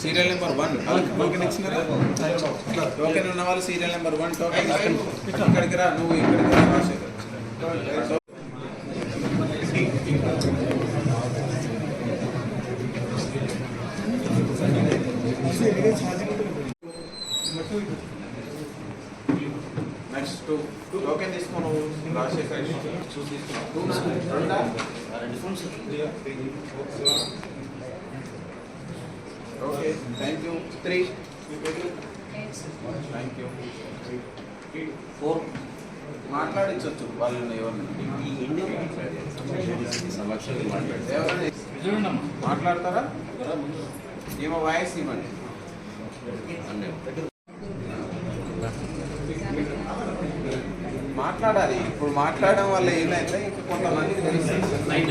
Serial number 1 token ఇచ్చినారా? Token ఉన్న వాళ్ళు సీరియల్ నెంబర్ 1 టోకెన్ ఇక్కడికి రా, నువ్వు ఇక్కడికి రా రాజశేఖర్. నెక్స్ట్ టోకెన్ తీసుకోను Rajasekhar. Okay, thank you. 3 thank you. 4 మాట్లాడించవచ్చు వాళ్ళని ఎవరైనా మాట్లాడతారా? ఏమో వాయిస్ ఇవ్వండి. మాట్లాడాలి. ఇప్పుడు మాట్లాడడం వల్ల ఏంటంటే ఇంకా కొంతమందికి తెలుస్తుంది. మేడం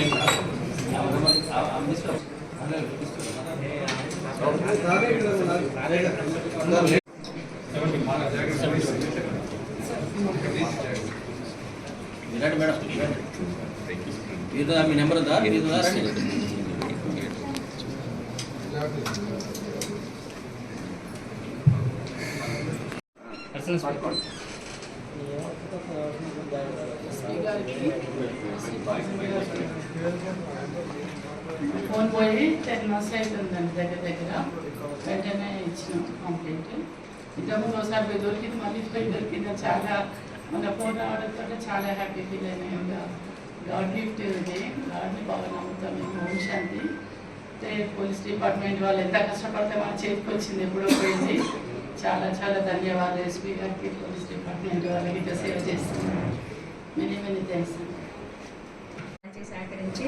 మీ నెంబర్ ఉందా? ఫోన్ పోయి 10 months అవుతుందండి దగ్గర వెంటనే ఇచ్చినాం కంప్లైంట్. ఇంతకుముందు ఒకసారి దొరికింది, మళ్ళీ దొరికింది. చాలా మన ఫోన్ రావడంతో చాలా హ్యాపీ ఫీల్ అయినా. గాడ్ గిఫ్ట్ ఇది, గాడ్ని బాగా నమ్ముతాం మేము. ఓం శాంతి. పోలీస్ డిపార్ట్మెంట్ వాళ్ళు ఎంత కష్టపడితే మన చేతికి వచ్చింది, ఎప్పుడో పోయింది. చాలా చాలా ధన్యవాదాలు ఎస్పీ గారికి, పోలీస్ డిపార్ట్మెంట్ వాళ్ళకి ఇంత సేవ చేస్తున్నాం. Many thanks. సహకరించి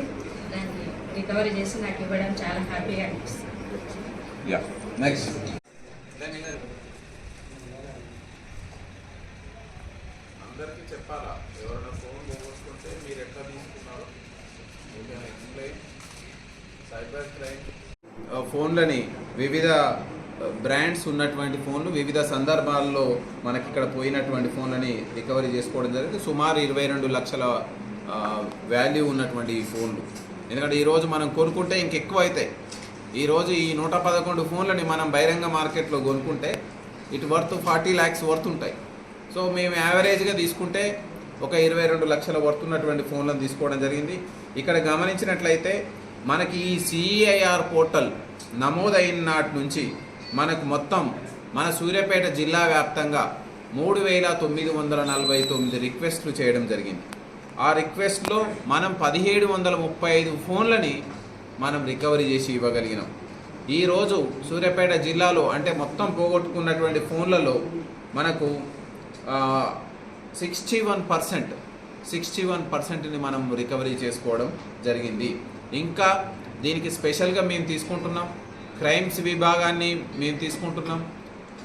దాన్ని రికవరీ చేసి నాకు ఇవ్వడం చాలా హ్యాపీగా అనిపిస్తుంది. నెక్స్ట్ అందరికీ చెప్పాలా? ఎవరైనా ఫోన్ పోగొట్టుకుంటే మీరు ఎట్లా తీసుకున్నారో ఎక్స్ప్లెయిన్. సైబర్ క్రైమ్ ఫోన్లని వివిధ బ్రాండ్స్ ఉన్నటువంటి ఫోన్లు వివిధ సందర్భాల్లో మనకి ఇక్కడ పోయినటువంటి ఫోన్లని రికవరీ చేసుకోవడం జరిగింది. సుమారు 22 లక్షల వాల్యూ ఉన్నటువంటి ఈ ఫోన్లు. ఎందుకంటే ఈరోజు మనం కొనుక్కుంటే ఇంకెక్కువ అవుతాయి. ఈరోజు ఈ 111 ఫోన్లని మనం బహిరంగ మార్కెట్లో కొనుక్కుంటే ఇటు వర్త్ 40 lakhs వర్త్ ఉంటాయి. సో మేము యావరేజ్గా తీసుకుంటే ఒక 22 లక్షల వర్త్ ఉన్నటువంటి ఫోన్లను తీసుకోవడం జరిగింది. ఇక్కడ గమనించినట్లయితే మనకి ఈ CEIR పోర్టల్ నమోదైన నాటి నుంచి మనకు మొత్తం మన సూర్యాపేట జిల్లా వ్యాప్తంగా 3949 రిక్వెస్ట్లు చేయడం జరిగింది. ఆ రిక్వెస్ట్లో మనం 1735 ఫోన్లని మనం రికవరీ చేసి ఇవ్వగలిగినాం. ఈరోజు సూర్యాపేట జిల్లాలో అంటే మొత్తం పోగొట్టుకున్నటువంటి ఫోన్లలో మనకు 61%ని మనం రికవరీ చేసుకోవడం జరిగింది. ఇంకా దీనికి స్పెషల్గా మేము తీసుకుంటున్నాం, క్రైమ్స్ విభాగాన్ని మేము తీసుకుంటున్నాం,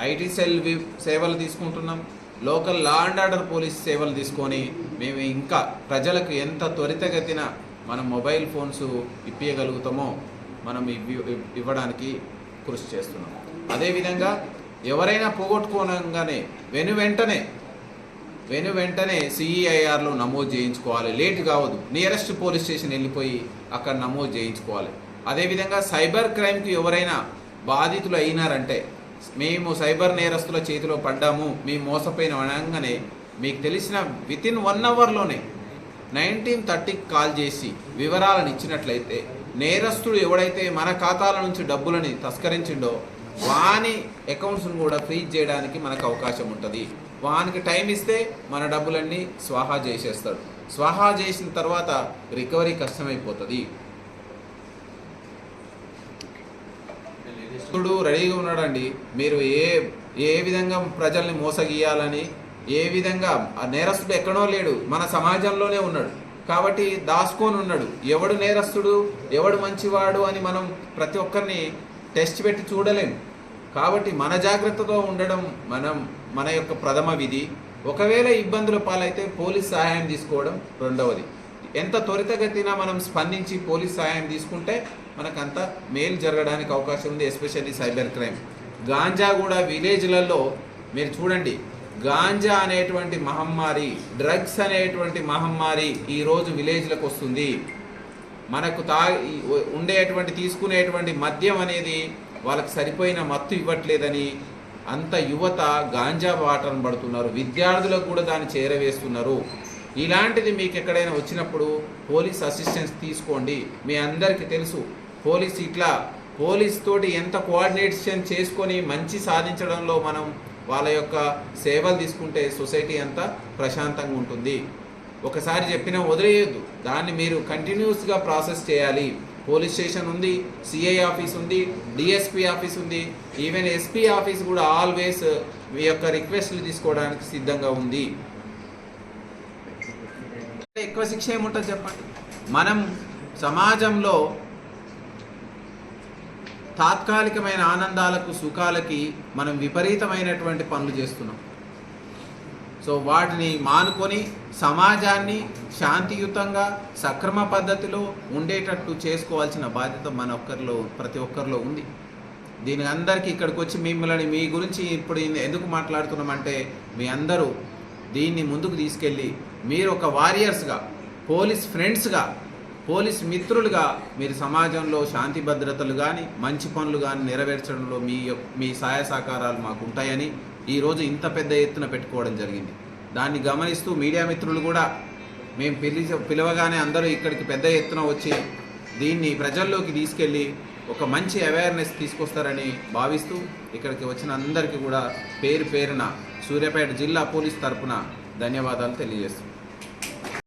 ఐటీ సెల్ సేవలు తీసుకుంటున్నాం, local law and order police సేవలు తీసుకొని మేము ఇంకా ప్రజలకు ఎంత త్వరితగతిన మనం మొబైల్ ఫోన్స్ ఇప్పించగలుగుతామో మనం ఇవ్వడానికి కృషి చేస్తున్నాం. అదేవిధంగా ఎవరైనా పోగొట్టుకోనగానే వెంటనే CEIRలో నమోదు చేయించుకోవాలి. లేట్ కావద్దు, నియరెస్ట్ పోలీస్ స్టేషన్ వెళ్ళిపోయి అక్కడ నమోదు చేయించుకోవాలి. అదేవిధంగా సైబర్ క్రైమ్కి ఎవరైనా బాధితులు అయినారంటే, మేము సైబర్ నేరస్తుల చేతిలో పడ్డాము, మేము మోసపోయిన అనగానే మీకు తెలిసిన వితిన్ 1 అవర్లోనే 1930కి కాల్ చేసి వివరాలను ఇచ్చినట్లయితే నేరస్తుడు ఎవడైతే మన ఖాతాల నుంచి డబ్బులని తస్కరించిండో వాని అకౌంట్స్ను కూడా ఫ్రీజ్ చేయడానికి మనకు అవకాశం ఉంటుంది. వానికి టైం ఇస్తే మన డబ్బులన్నీ స్వాహా చేసేస్తాడు. స్వాహా చేసిన తర్వాత రికవరీ కష్టమైపోతుంది. రెడీగా ఉన్నాడండి. మీరు ఏ విధంగా ప్రజల్ని మోసగీయాలని, ఏ విధంగా ఆ నేరస్తుడు ఎక్కడో లేడు, మన సమాజంలోనే ఉన్నాడు. కాబట్టి దాచుకొని ఉన్నాడు. ఎవడు నేరస్తుడు, ఎవడు మంచివాడు అని మనం ప్రతి ఒక్కరిని టెస్ట్ పెట్టి చూడలేము. కాబట్టి మన జాగ్రత్తతో ఉండడం మన యొక్క ప్రథమ విధి. ఒకవేళ ఇబ్బందుల పాలైతే పోలీస్ సహాయం తీసుకోవడం రెండవది. ఎంత త్వరితగతిన మనం స్పందించి పోలీస్ సహాయం తీసుకుంటే మనకంత మేలు జరగడానికి అవకాశం ఉంది. Especially cyber crime. గాంజా కూడా విలేజ్లలో మీరు చూడండి, గాంజా అనేటువంటి మహమ్మారి, డ్రగ్స్ అనేటువంటి మహమ్మారి ఈరోజు విలేజ్లకు వస్తుంది. మనకు తీసుకునేటువంటి మద్యం అనేది వాళ్ళకి సరిపోయిన మత్తు ఇవ్వట్లేదని అంత యువత గాంజా బాటను పడుతున్నారు. విద్యార్థులకు కూడా దాన్ని చేరవేస్తున్నారు. ఇలాంటిది మీకు ఎక్కడైనా వచ్చినప్పుడు పోలీస్ అసిస్టెన్స్ తీసుకోండి. మీ అందరికీ తెలుసు పోలీస్ తోటి ఎంత కోఆర్డినేషన్ చేసుకొని మంచి సాధించడంలో మనం వాళ్ళ యొక్క సేవలు తీసుకుంటే సొసైటీ అంతా ప్రశాంతంగా ఉంటుంది. ఒకసారి చెప్పినా వదిలేయొద్దు, దాన్ని మీరు కంటిన్యూస్గా ప్రాసెస్ చేయాలి. పోలీస్ స్టేషన్ ఉంది, సిఐ ఆఫీస్ ఉంది, డిఎస్పీ ఆఫీస్ ఉంది, ఈవెన్ ఎస్పీ ఆఫీస్ కూడా ఆల్వేస్ మీ యొక్క రిక్వెస్ట్లు తీసుకోవడానికి సిద్ధంగా ఉంది. ఎక్కువ శిక్ష ఏముంటుంది చెప్పండి? మనం సమాజంలో తాత్కాలికమైన ఆనందాలకు సుఖాలకి మనం విపరీతమైనటువంటి పనులు చేస్తున్నాం. సో వాటిని మానుకొని సమాజాన్ని శాంతియుతంగా సక్రమ పద్ధతిలో ఉండేటట్టు చేసుకోవాల్సిన బాధ్యత ప్రతి ఒక్కరిలో ఉంది. దీని అందరికీ ఇక్కడికి వచ్చి మిమ్మల్ని మీ గురించి ఇప్పుడు ఎందుకు మాట్లాడుతున్నామంటే మీ అందరూ దీన్ని ముందుకు తీసుకెళ్ళి మీరు ఒక వారియర్స్గా, పోలీస్ ఫ్రెండ్స్గా, పోలీస్ మిత్రులుగా మీరు సమాజంలో శాంతి భద్రతలు కానీ మంచి పనులు కానీ నెరవేర్చడంలో మీ సహాయ సహకారాలు మాకు ఉంటాయని ఈరోజు ఇంత పెద్ద ఎత్తున పెట్టుకోవడం జరిగింది. దాన్ని గమనిస్తూ మీడియా మిత్రులు కూడా మేము పిలవగానే అందరూ ఇక్కడికి పెద్ద ఎత్తున వచ్చి దీన్ని ప్రజల్లోకి తీసుకెళ్ళి ఒక మంచి అవేర్నెస్ తీసుకొస్తారని భావిస్తూ ఇక్కడికి వచ్చిన అందరికీ కూడా పేరు పేరున సూర్యాపేట జిల్లా పోలీస్ తరపున ధన్యవాదాలు తెలియజేస్తున్నాను.